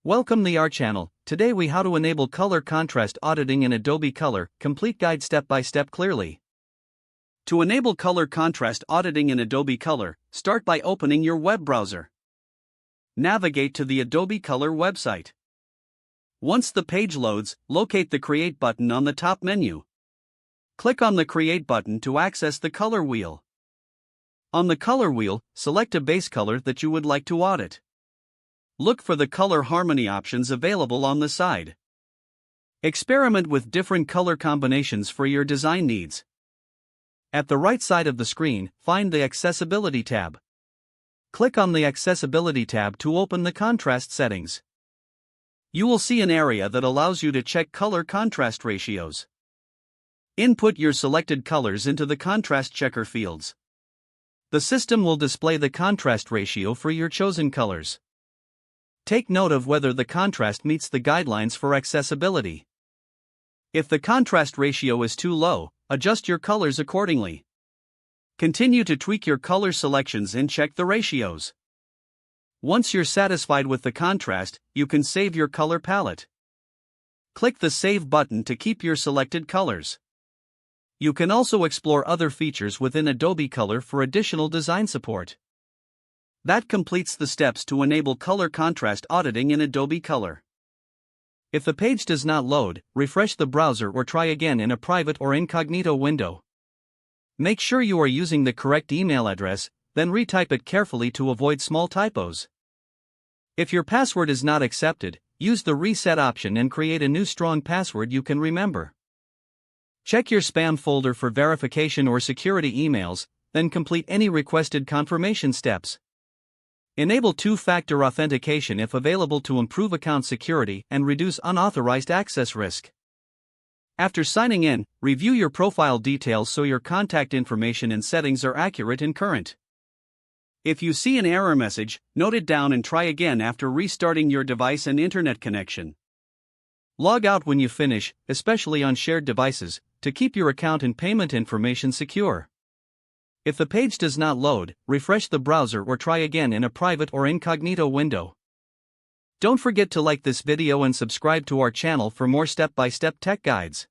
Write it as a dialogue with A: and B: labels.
A: Welcome to our channel. Today we how to enable color contrast auditing in Adobe Color, complete guide step by step clearly. To enable color contrast auditing in Adobe Color, start by opening your web browser. Navigate to the Adobe Color website. Once the page loads, locate the Create button on the top menu. Click on the Create button to access the color wheel. On the color wheel, select a base color that you would like to audit. Look for the color harmony options available on the side. Experiment with different color combinations for your design needs. At the right side of the screen, find the Accessibility tab. Click on the Accessibility tab to open the contrast settings. You will see an area that allows you to check color contrast ratios. Input your selected colors into the contrast checker fields. The system will display the contrast ratio for your chosen colors. Take note of whether the contrast meets the guidelines for accessibility. If the contrast ratio is too low, adjust your colors accordingly. Continue to tweak your color selections and check the ratios. Once you're satisfied with the contrast, you can save your color palette. Click the Save button to keep your selected colors. You can also explore other features within Adobe Color for additional design support. That completes the steps to enable color contrast auditing in Adobe Color. If the page does not load, refresh the browser or try again in a private or incognito window. Make sure you are using the correct email address, then retype it carefully to avoid small typos. If your password is not accepted, use the reset option and create a new strong password you can remember. Check your spam folder for verification or security emails, then complete any requested confirmation steps. Enable two-factor authentication if available to improve account security and reduce unauthorized access risk. After signing in, review your profile details so your contact information and settings are accurate and current. If you see an error message, note it down and try again after restarting your device and internet connection. Log out when you finish, especially on shared devices, to keep your account and payment information secure. If the page does not load, refresh the browser or try again in a private or incognito window. Don't forget to like this video and subscribe to our channel for more step-by-step tech guides.